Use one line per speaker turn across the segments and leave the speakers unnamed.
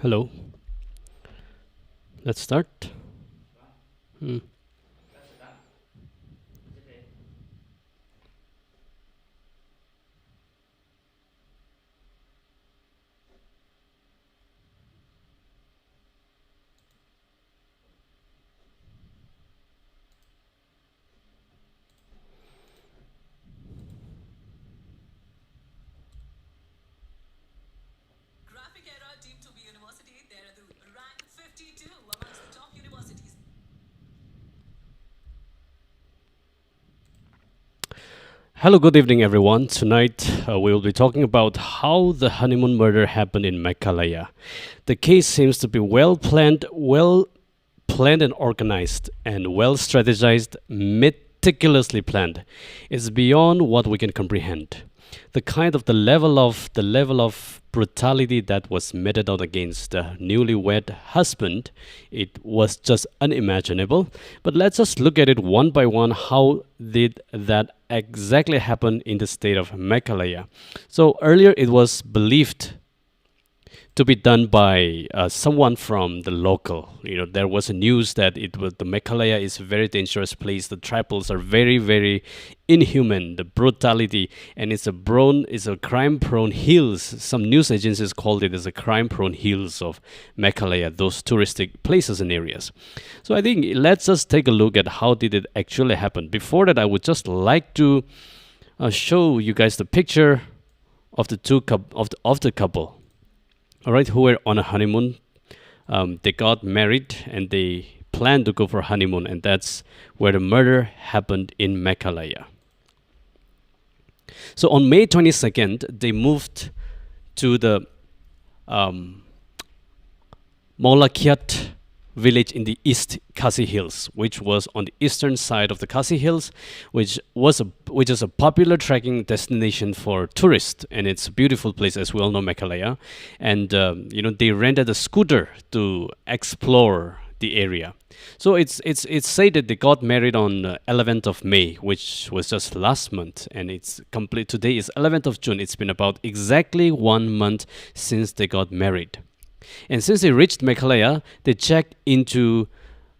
Hello. Let's start. Hmm. Hello, good evening, everyone. Tonight we will be talking about how the honeymoon murder happened in Meghalaya. The case seems to be well planned and organized, and well strategized, meticulously planned. It's beyond what we can comprehend. The level of brutality that was meted out against the newlywed husband, it was just unimaginable. But let's just look at it one by one. How did that exactly happen in the state of Meghalaya? So earlier it was believed to be done by someone from the local. There was a news that it was the Meghalaya is a very dangerous place. The tribals are very, very inhuman. The brutality, and it's a crime-prone hills. Some news agencies called it as a crime-prone hills of Meghalaya, those touristic places and areas. So I think let's just take a look at how did it actually happen. Before that, I would just like to show you guys the picture of the couple, all right, who were on a honeymoon. They got married and they planned to go for honeymoon, and that's where the murder happened in Meghalaya. So on May 22nd, they moved to the um, Molakiat village in the East Khasi Hills, which was on the eastern side of the Khasi Hills, which is a popular trekking destination for tourists, and it's a beautiful place, as we all know, Meghalaya. And they rented a scooter to explore the area. So it's said that they got married on 11th of May, which was just last month, and it's complete. Today is 11th of June. It's been about exactly 1 month since they got married. And since they reached Meghalaya, they checked into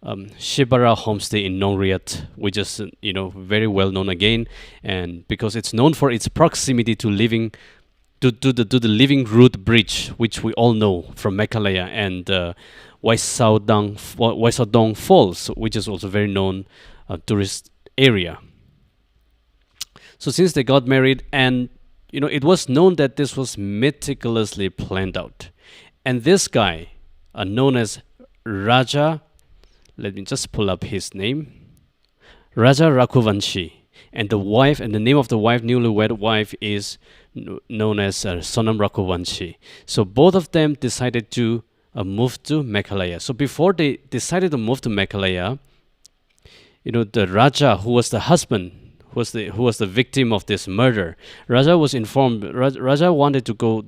Shibara Homestay in Nongriat, which is very well known again, and because it's known for its proximity to the Living Root Bridge, which we all know from Meghalaya, and Waisadong Falls, which is also very known tourist area. So since they got married, and it was known that this was meticulously planned out. And this guy, known as Raja, let me just pull up his name, Raja Rakhuvanshi, and the name of the wife, newlywed wife, is known as Sonam Rakhuvanshi. So both of them decided to move to Meghalaya. So before they decided to move to Meghalaya, the Raja, who was the husband, who was the victim of this murder, Raja was informed. Raja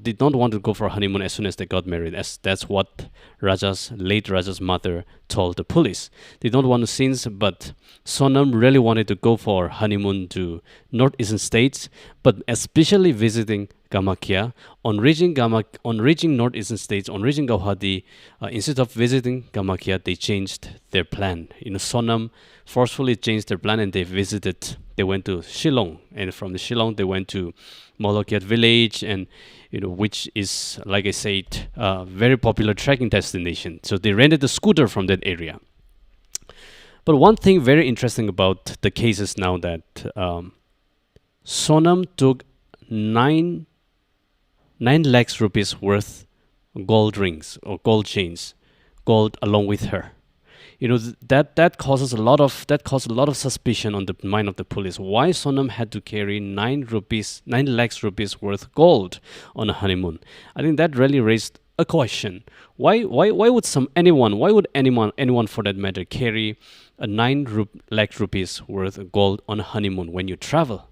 did not want to go for a honeymoon as soon as they got married. As that's what late Raja's mother told the police. They don't want to scenes, but Sonam really wanted to go for honeymoon to northeastern states, but especially visiting Kamakya. On reaching northeastern states, on reaching Gauhati, instead of visiting Kamakya, they changed their plan. Sonam forcefully changed their plan, and they went to Shillong, and from the Shillong they went to Molokiat village, and which is, like I said, a very popular trekking destination. So they rented a scooter from that area. But one thing very interesting about the case is now that Sonam took 9 lakhs rupees worth gold rings or gold chains, gold along with her. That causes a lot of suspicion on the mind of the police. Why Sonam had to carry 9 lakhs rupees worth gold on a honeymoon? I think that really raised a question. Why would anyone for that matter carry a 9 lakh rupees worth of gold on a honeymoon when you travel?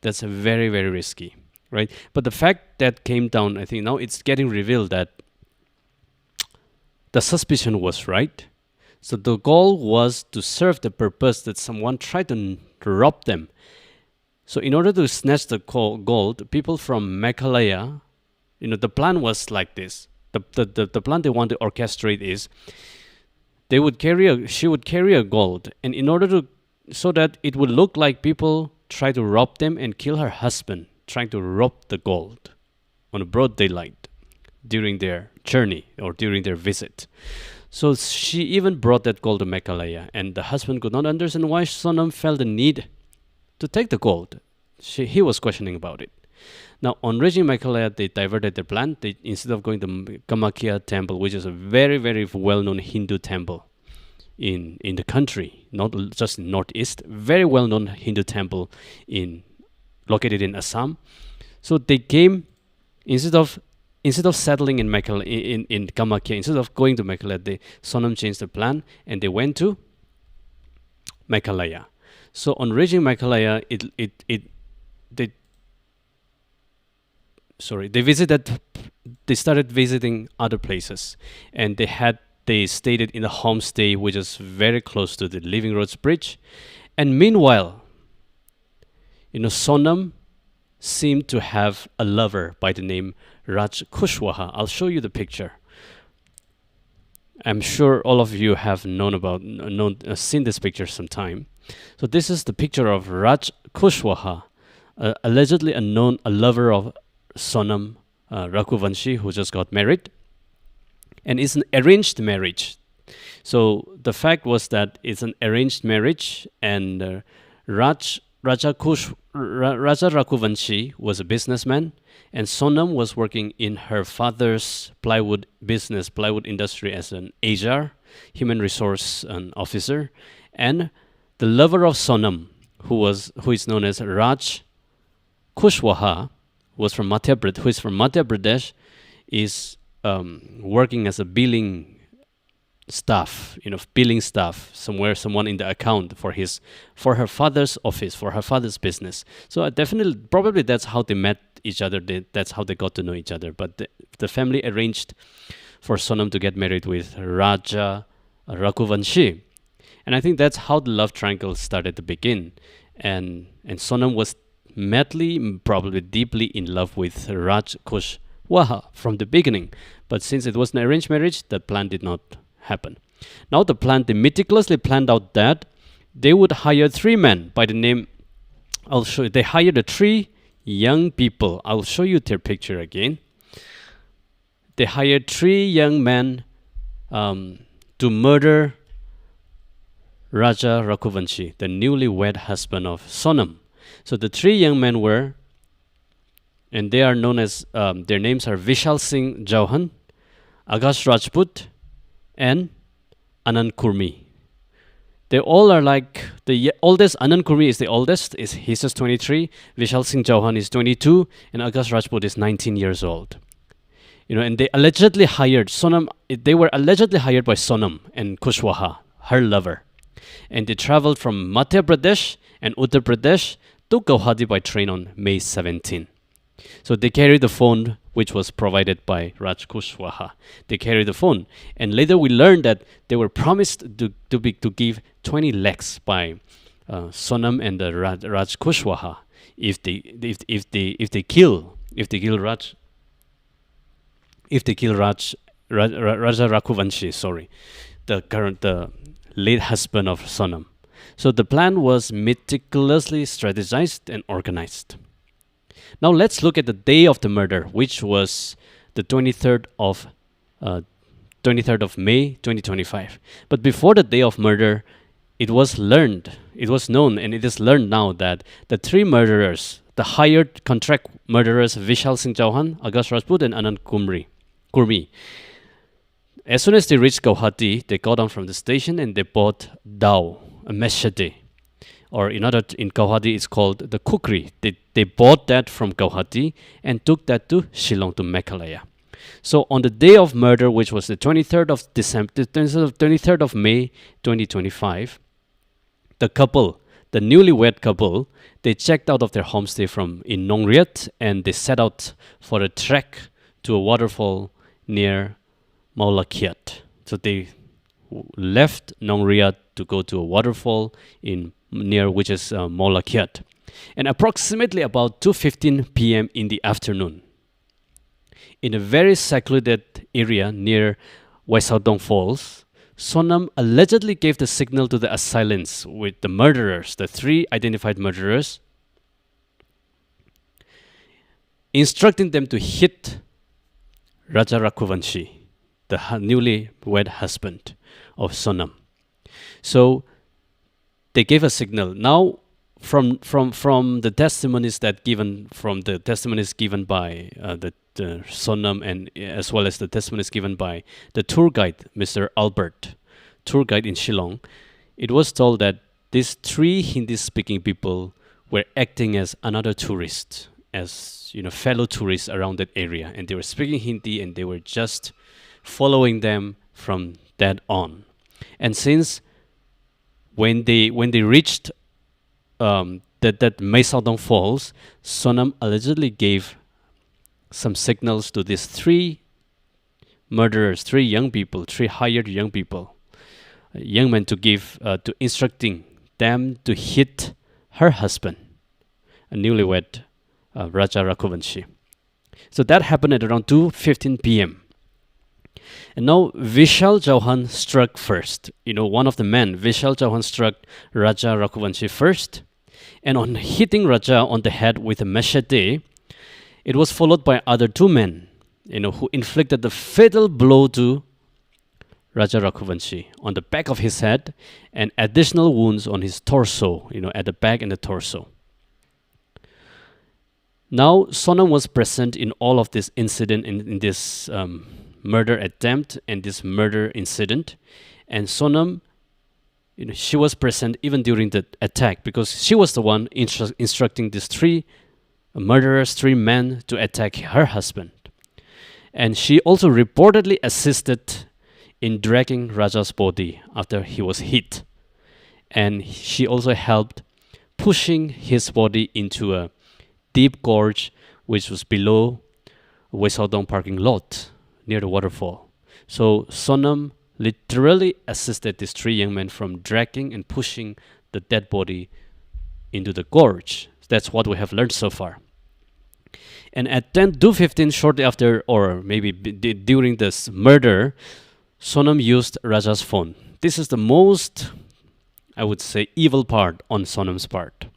That's very, very risky, right? But the fact that came down, I think now it's getting revealed that the suspicion was right. So the goal was to serve the purpose that someone tried to rob them. So in order to snatch the gold, people from Meghalaya, the plan was like this. The plan they want to orchestrate is she would carry a gold, and in order to so that it would look like people try to rob them and kill her husband, trying to rob the gold on a broad daylight during their journey or during their visit. So she even brought that gold to Meghalaya, and the husband could not understand why Sonam felt the need to take the gold. He was questioning about it. Now, on reaching Meghalaya, they diverted their plan. Instead of going to Kamakhya temple, which is a very, very well-known Hindu temple in the country, not just in northeast, very well-known Hindu temple located in Assam. So they came instead of settling in Meghalaya, in Kamakhya, instead of going to Meghalaya, Sonam changed the plan and they went to Meghalaya. So on reaching Meghalaya, they started visiting other places, and they stayed in a homestay which is very close to the Living Roads Bridge. And meanwhile, Sonam seemed to have a lover by the name Raj Kushwaha. I'll show you the picture. I'm sure all of you have seen this picture sometime. So this is the picture of Raj Kushwaha, allegedly a lover of Sonam Raghuvanshi, who just got married, and it's an arranged marriage. So the fact was that it's an arranged marriage, and Raja Raghuvanshi was a businessman, and Sonam was working in her father's plywood industry as an HR, human resource officer, and the lover of Sonam, who is known as Raj Kushwaha, who is from Madhya Pradesh, is working as a billing staff, someone in the account for her father's office, for her father's business. So probably that's how they met each other. That's how they got to know each other. But the family arranged for Sonam to get married with Raja Raghuvanshi, and I think that's how the love triangle started to begin. And Sonam was madly, probably deeply in love with Raj Kushwaha from the beginning. But since it was an arranged marriage, that plan did not happen. Now they meticulously planned out that they would hire 3 men by the name, I'll show you, they hired the 3 young people. I'll show you their picture again. They hired 3 young men to murder Raja Raghuvanshi, the newlywed husband of Sonam. So the 3 young men were, and they are known as, their names are Vishal Singh Chauhan, Akash Rajput, and Anand Kurmi. They all are like the oldest. Anand Kurmi is the oldest. He's just 23. Vishal Singh Chauhan is 22, and Akash Rajput is 19 years old. And they allegedly hired Sonam. They were allegedly hired by Sonam and Kushwaha, her lover, and they traveled from Madhya Pradesh and Uttar Pradesh to Guwahati by train on May 17. So they carried the phone which was provided by Raj Kushwaha. They carried the phone, and later we learned that they were promised to give 20 lakhs by Sonam and Raj Kushwaha if they kill Raja Raghuvanshi, the late husband of Sonam. So the plan was meticulously strategized and organized. Now let's look at the day of the murder, which was the 23rd of May 2025. But before the day of murder, it was known, and it is learned now that the 3 murderers, the hired contract murderers, Vishal Singh Chauhan, Akash Rajput, and Anand Kurmi, as soon as they reached Guwahati, they got down from the station and they bought dao, a machete, or in Guwahati it's called the kukri. They bought that from Guwahati and took that to Shillong, to Meghalaya. So on the day of murder, which was the 23rd of May 2025, the newlywed couple, they checked out of their homestay in Nongriat, and they set out for a trek to a waterfall near Maulakiat. So they left Nongriat to go to a waterfall which is Maulakiat. And approximately about 2:15 p.m. in the afternoon, in a very secluded area near Waisaodong Falls, Sonam allegedly gave the signal to the assailants with the murderers, the three identified murderers, instructing them to hit Raja Rakhuvanshi, the newly wed husband of Sonam. So they gave a signal. Now, from the testimonies given by the Sonam, and as well as the testimonies given by the tour guide, Mr. Albert, tour guide in Shillong, it was told that these three Hindi-speaking people were acting as another tourist, as fellow tourists around that area, and they were speaking Hindi, and they were just following them from that on. And since when they reached that Meisaodong Falls, Sonam allegedly gave some signals to these three murderers, three hired young people, young men, to instructing them to hit her husband, a newlywed Raja Rakhuvanshi. So that happened at around 2:15 p.m. And now Vishal Chauhan struck first. One of the men, Vishal Chauhan, struck Raja Rakhuvanshi first. And on hitting Raja on the head with a machete, it was followed by other two men, who inflicted the fatal blow to Raja Rakhuvanshi on the back of his head and additional wounds on his torso, at the back and the torso. Now, Sonam was present in all of this incident, in this murder attempt and this murder incident. And Sonam, she was present even during the attack, because she was the one instructing these three murderers, three men, to attack her husband. And she also reportedly assisted in dragging Raja's body after he was hit. And she also helped pushing his body into a deep gorge which was below Waisaodong parking lot near the waterfall. So Sonam literally assisted these three young men from dragging and pushing the dead body into the gorge. That's what we have learned so far. And at 10:15, shortly after, or maybe during this murder, Sonam used Raja's phone. This is the most, I would say, evil part on Sonam's part.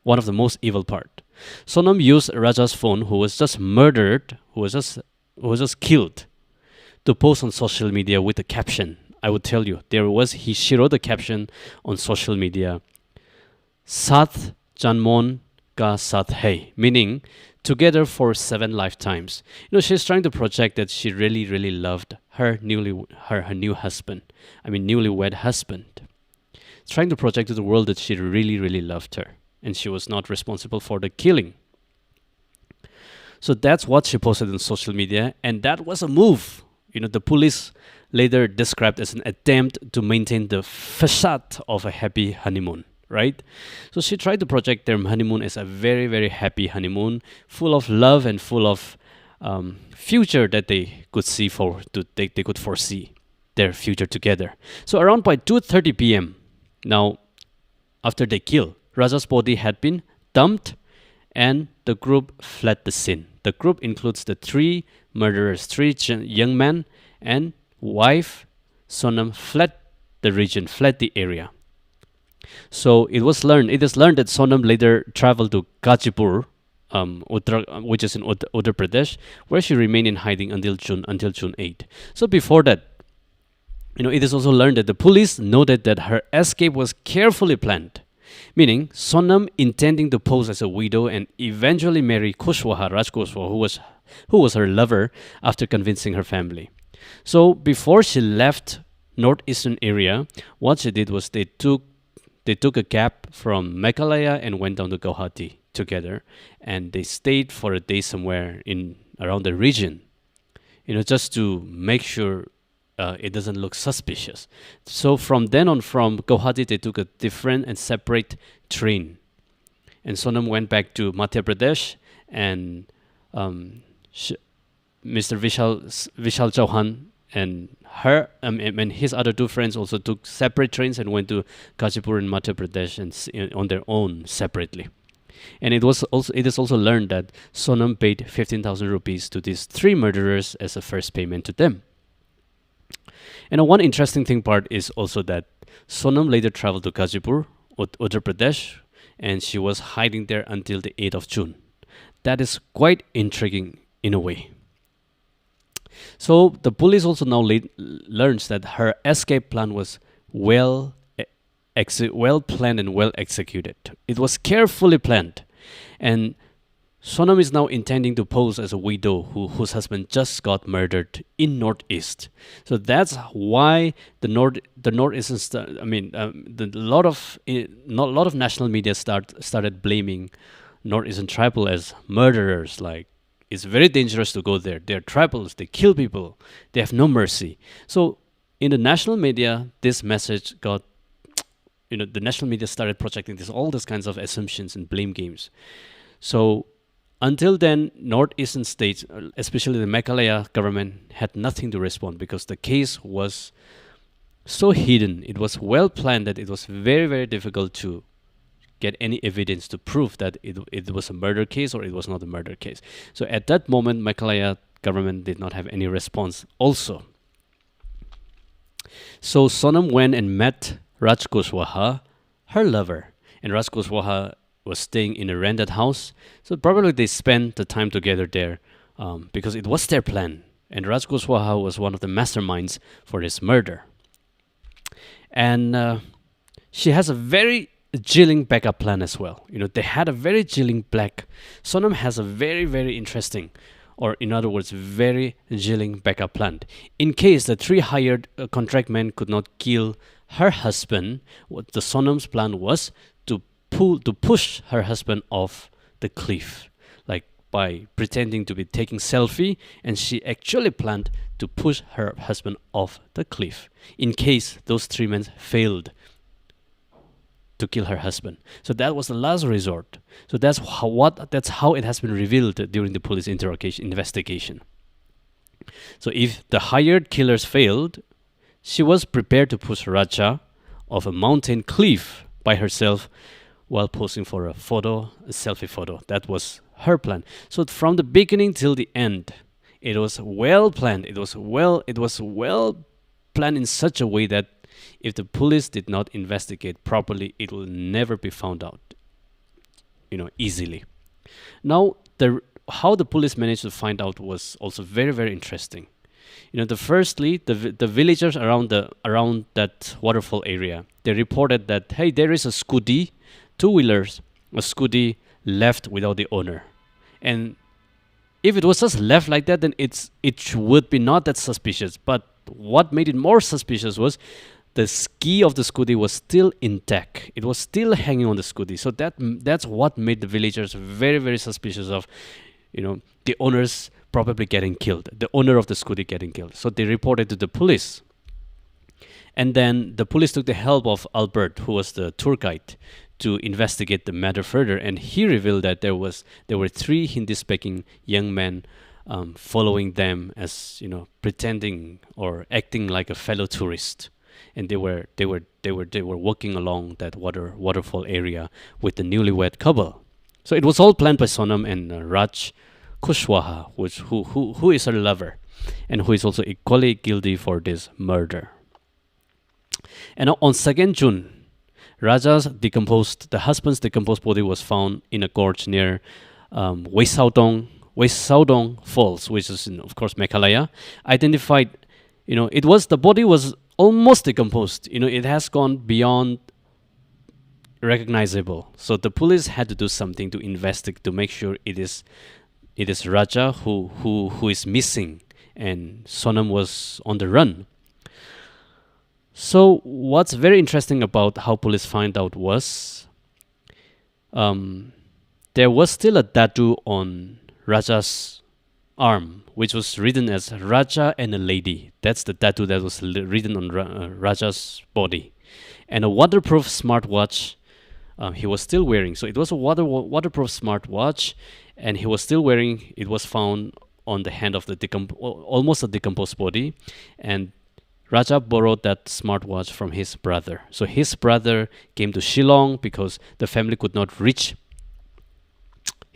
One of the most evil part. Sonam used Raja's phone, who was just murdered, who was just killed, to post on social media with a caption. I would tell you, she wrote a caption on social media, "Saath Janmon ka saath hai," meaning together for 7 lifetimes. She's trying to project that she really, really loved her new husband. Newlywed husband. Trying to project to the world that she really, really loved her, and she was not responsible for the killing. So that's what she posted on social media, and that was a move. The police later described as an attempt to maintain the facade of a happy honeymoon, right? So she tried to project their honeymoon as a very, very happy honeymoon, full of love and full of future that they could see they could foresee their future together. So around by 2:30 p.m. Now, after they kill, Raja's body had been dumped, and the group fled the scene. The group includes the three murderers, three young men, and wife. Sonam fled the region, fled the area. So it is learned that Sonam later traveled to Gazipur, which is in Uttar Pradesh, where she remained in hiding until June 8. So before that, it is also learned that the police noted that her escape was carefully planned, meaning Sonam intending to pose as a widow and eventually marry Raj Kushwaha, who was her lover, after convincing her family. So before she left northeastern area, what she did was they took a cab from Meghalaya and went down to Guwahati together, and they stayed for a day somewhere around the region, just to make sure it doesn't look suspicious. So from then on, from Guwahati, they took a different and separate train. And Sonam went back to Madhya Pradesh, and Mr. Vishal Chauhan and her and his other two friends also took separate trains and went to Gazipur in Madhya Pradesh and on their own separately. And it is also learned that Sonam paid 15,000 rupees to these three murderers as a first payment to them. And one interesting thing part is also that Sonam later traveled to Gazipur, Uttar Pradesh, and she was hiding there until the 8th of June. That is quite intriguing in a way. So the police also now learns that her escape plan was well well planned and well executed. It was carefully planned, and Sonam is now intending to pose as a widow whose husband just got murdered in Northeast. So that's why the Northeastern the lot of national media started blaming Northeastern tribal as murderers. Like, it's very dangerous to go there. They're tribals. They kill people. They have no mercy. So in the national media, this message got, the national media started projecting all these kinds of assumptions and blame games. So until then, northeastern states, especially the Meghalaya government, had nothing to respond because the case was so hidden. It was well planned that it was very, very difficult to get any evidence to prove that it was a murder case or it was not a murder case. So at that moment, Meghalaya government did not have any response also. So Sonam went and met Raj Kushwaha, her lover, and Raj Kushwaha was staying in a rented house. So probably they spent the time together there because it was their plan. And Raj Kushwaha was one of the masterminds for this murder. And she has a very jilling backup plan as well. They had a very jilling Sonam has a very, very interesting, or in other words, very jilling backup plan. In case the three hired contract men could not kill her husband, what the Sonam's plan was to push her husband off the cliff, like by pretending to be taking selfie, and she actually planned to push her husband off the cliff in case those three men failed to kill her husband. So that was the last resort. So that's how it has been revealed during the police investigation. So if the hired killers failed, she was prepared to push Raja off a mountain cliff by herself while posing for a selfie photo. That was her plan. So from the beginning till the end, it was well planned. It was well planned in such a way that if the police did not investigate properly, it will never be found out, easily. Now, how the police managed to find out was also very, very interesting. Firstly, the villagers around that waterfall area, they reported that, hey, there is a scooty, two-wheelers, a scooty left without the owner. And if it was just left like that, then it would be not that suspicious. But what made it more suspicious was the ski of the scooty was still intact. It was still hanging on the scooty. So that's what made the villagers very, very suspicious of, the owners probably getting killed, the owner of the scooty getting killed. So they reported to the police. And then the police took the help of Albert, who was the tour guide, to investigate the matter further. And he revealed that there were three Hindi-speaking young men following them as, pretending or acting like a fellow tourist. And they were walking along that waterfall area with the newlywed couple. So it was all planned by Sonam and Raj Kushwaha, who is her lover, and who is also equally guilty for this murder. And on 2nd June, the husband's decomposed body was found in a gorge near West Falls, which is in, of course, Meghalaya. Identified, the body was almost decomposed. It has gone beyond recognizable. So the police had to do something to investigate to make sure it is Raja who is missing, and Sonam was on the run. So what's very interesting about how police find out was there was still a tattoo on Raja's arm, which was written as Raja and a lady. That's the tattoo that was written on Raja's body. And a waterproof smartwatch he was still wearing. So it was a waterproof smartwatch, and he was still wearing. It was found on the hand of the almost a decomposed body. And Raja borrowed that smartwatch from his brother. So his brother came to Shillong because the family could not reach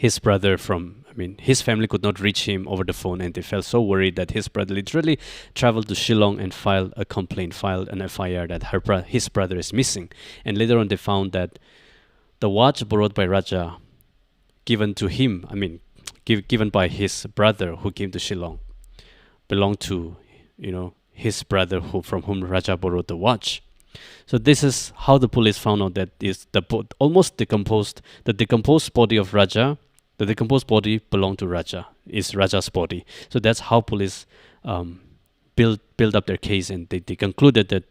his brother from, I mean, his family could not reach him over the phone, and they felt so worried that his brother literally traveled to Shillong and filed a complaint, filed an FIR that his brother is missing. And later on, they found that the watch borrowed by Raja, given to him, I mean, given by his brother who came to Shillong, belonged to, his brother from whom Raja borrowed the watch. So this is how the police found out that is almost decomposed. The decomposed body of Raja, the decomposed body belonged to Raja, is Raja's body. So that's how police build up their case, and they concluded that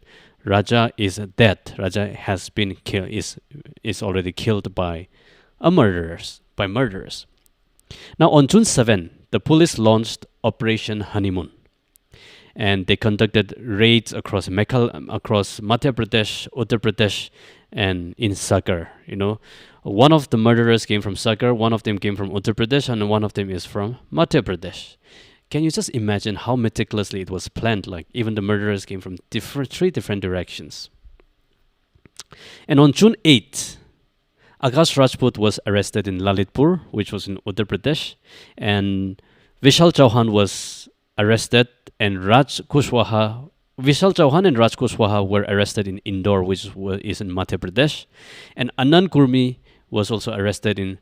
Raja is dead. Raja has been killed, is already killed by murderers. Now on June 7, the police launched Operation Honeymoon, and they conducted raids across Madhya Pradesh, Uttar Pradesh, and in Sagar. One of the murderers came from Sagar, one of them came from Uttar Pradesh, and one of them is from Madhya Pradesh. Can you just imagine how meticulously it was planned? Like, even the murderers came from three different directions. And on June 8, Akash Rajput was arrested in Lalitpur, which was in Uttar Pradesh, and Vishal Chauhan was arrested, and Vishal Chauhan and Raj Kushwaha were arrested in Indore, which is in Madhya Pradesh, and Anand Kurmi was also arrested in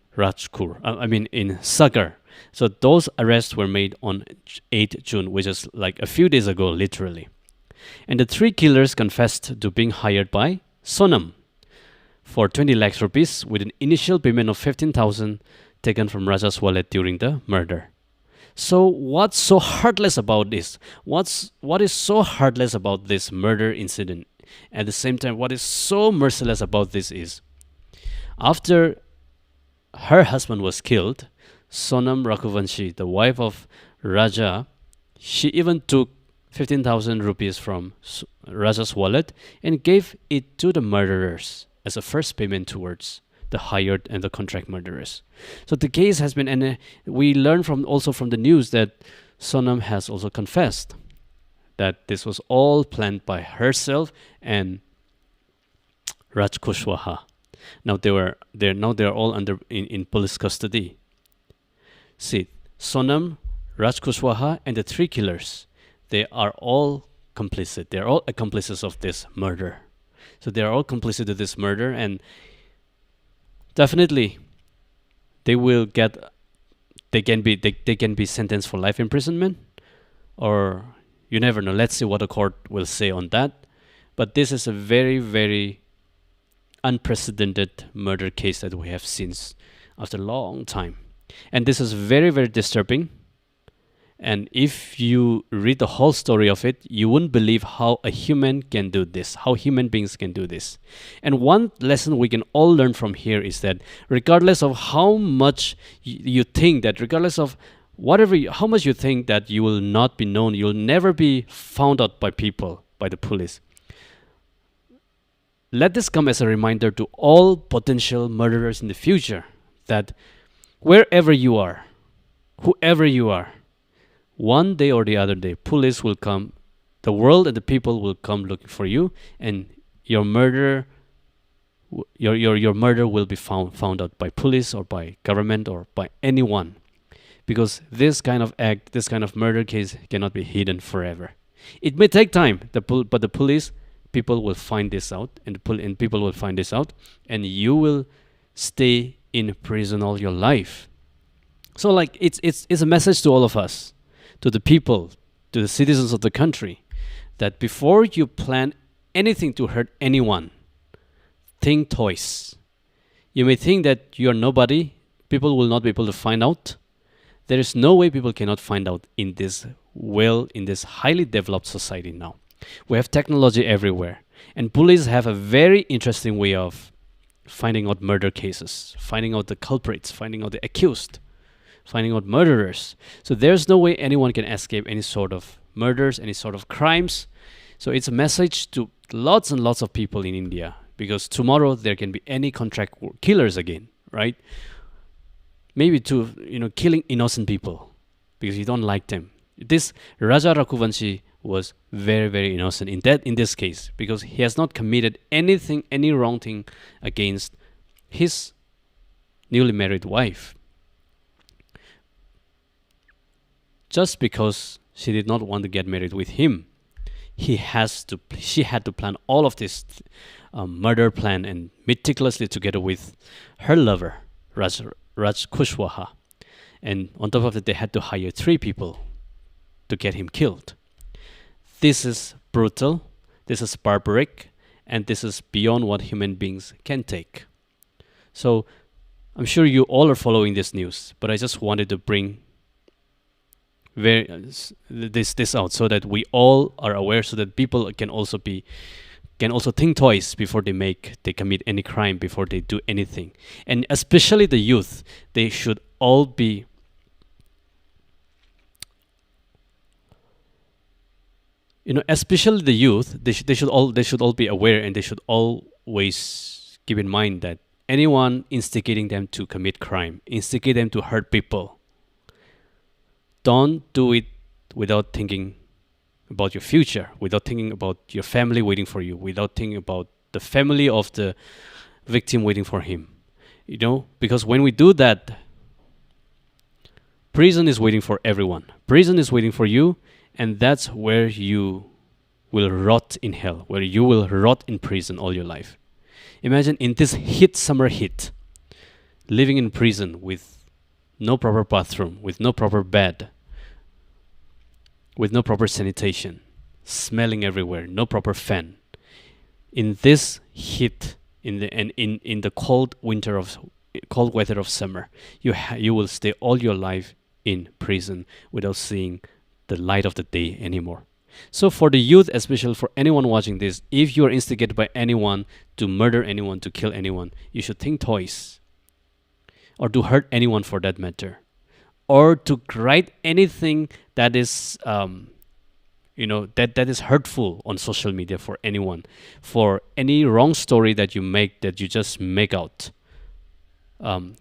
in Sagar. So those arrests were made on 8 June, which is like a few days ago, literally. And the three killers confessed to being hired by Sonam for 20 lakhs rupees with an initial payment of 15,000 taken from Raja's wallet during the murder. So what's so heartless about this? What is so heartless about this murder incident? At the same time, what is so merciless about this is, after her husband was killed, Sonam Rakhuvanshi, the wife of Raja, she even took 15,000 rupees from Raja's wallet and gave it to the murderers as a first payment towards the hired and the contract murderers. So the case has been, and we learn from the news that Sonam has also confessed that this was all planned by herself and Raj Kushwaha. Now they're all in police custody. See, Sonam, Raj Kushwaha, and the three killers, they are all complicit. They're all accomplices of this murder. So they are all complicit of this murder, and definitely they can be sentenced for life imprisonment, or you never know. Let's see what the court will say on that. But this is a very, very unprecedented murder case that we have seen after a long time. And this is very, very disturbing. And if you read the whole story of it, you wouldn't believe how a human can do this, how human beings can do this. And one lesson we can all learn from here is that regardless of how much you think that, regardless of how much you think that you will not be known, you'll never be found out by people, by the police. Let this come as a reminder to all potential murderers in the future that wherever you are, whoever you are, one day or the other day, police will come, the world and the people will come looking for you, and your murder will be found out by police or by government or by anyone, because this kind of act, this kind of murder case cannot be hidden forever. It may take time, but the police people will find this out, and people will find this out, and you will stay in prison all your life. So, like, it's a message to all of us, to the people, to the citizens of the country, that before you plan anything to hurt anyone, think twice. You may think that you are nobody, people will not be able to find out. There is no way people cannot find out in this highly developed society now. We have technology everywhere, and police have a very interesting way of finding out murder cases, finding out the culprits, finding out the accused, finding out murderers. So there's no way anyone can escape any sort of murders, any sort of crimes. So it's a message to lots and lots of people in India, because tomorrow there can be any contract killers again, right? Maybe to killing innocent people because you don't like them. This Raja Rakhuvanshi was very, very innocent in this case, because he has not committed any wrong thing against his newly married wife. just because she did not want to get married with him. She had to plan all of this murder plan and meticulously together with her lover, Raj Kushwaha. And on top of it, they had to hire 3 people to get him killed. This is brutal, this is barbaric, and this is beyond what human beings can take. So I'm sure you all are following this news, but I just wanted to bring this out so that we all are aware, so that people can also think twice before they commit any crime, before they do anything. And especially the youth, they should all be especially the youth, they should all be aware, and they should always keep in mind that anyone instigating them to commit crime, instigate them to hurt people, don't do it without thinking about your future, without thinking about your family waiting for you, without thinking about the family of the victim waiting for him. Because when we do that, prison is waiting for everyone. Prison is waiting for you, and that's where you will rot in hell, where you will rot in prison all your life. Imagine in this summer heat, living in prison with no proper bathroom, with no proper bed, with no proper sanitation, smelling everywhere, no proper fan. In this heat, in the cold weather of summer, you will stay all your life in prison without seeing the light of the day anymore. So for the youth, especially for anyone watching this, if you are instigated by anyone to murder anyone, to kill anyone, you should think twice, or to hurt anyone for that matter, or to write anything that is that is hurtful on social media for anyone, for any wrong story that you just make out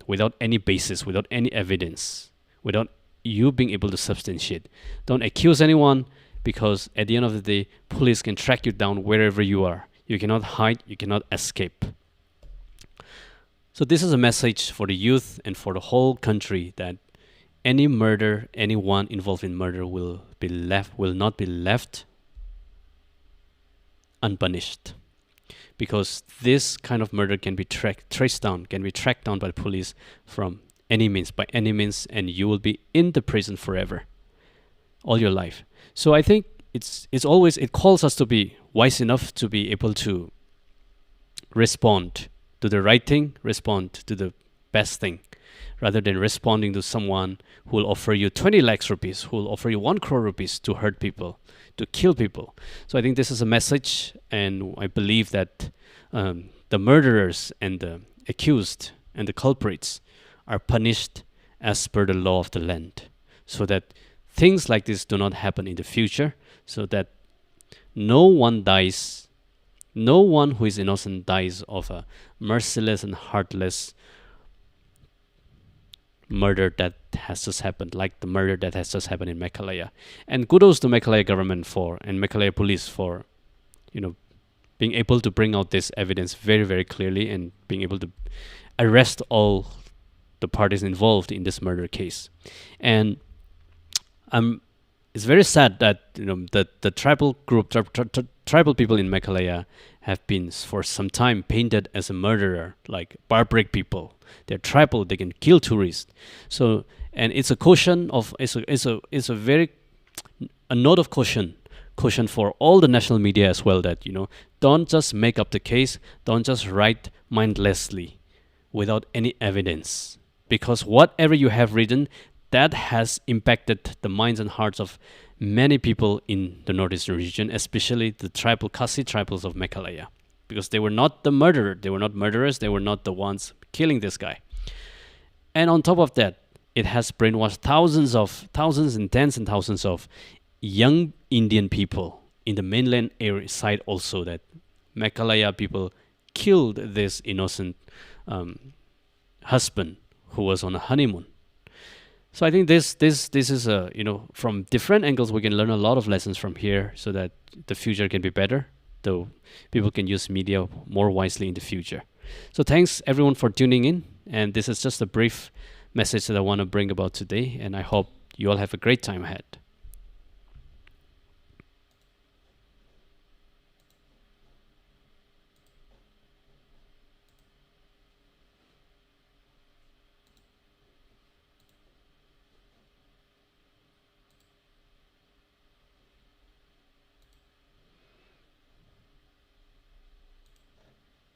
without any basis, without any evidence, without you being able to substantiate. Don't accuse anyone, because at the end of the day, police can track you down wherever you are. You cannot hide, you cannot escape. So this is a message for the youth and for the whole country, that anyone involved in murder will not be left unpunished, because this kind of murder can be tracked down by the police by any means, and you will be in the prison forever, all your life. So I think it calls us to be wise enough to be able to respond to the right thing, respond to the best thing, rather than responding to someone who will offer you 20 lakhs rupees, who will offer you 1 crore rupees to hurt people, to kill people. So I think this is a message, and I believe that the murderers and the accused and the culprits are punished as per the law of the land, so that things like this do not happen in the future, so that no one who is innocent dies of a merciless and heartless murder that has just happened, like the murder that has just happened in Meghalaya. And kudos to Meghalaya government and Meghalaya police for being able to bring out this evidence very, very clearly, and being able to arrest all the parties involved in this murder case. And it's very sad that the tribal people in Meghalaya have been for some time painted as a murderer, like barbaric people. They're tribal; they can kill tourists. So, and it's a caution of it's a note of caution for all the national media as well, that don't just make up the case, don't just write mindlessly without any evidence, because whatever you have written, that has impacted the minds and hearts of many people in the northeastern region, especially the Khasi tribals of Meghalaya, because they were not the murderer, they were not murderers, they were not the ones killing this guy. And on top of that, it has brainwashed thousands and tens and thousands of young Indian people in the mainland area side also, that Meghalaya people killed this innocent husband who was on a honeymoon. So I think this is from different angles we can learn a lot of lessons from here, so that the future can be better, though people can use media more wisely in the future. So thanks everyone for tuning in, and this is just a brief message that I want to bring about today, and I hope You all have a great time ahead.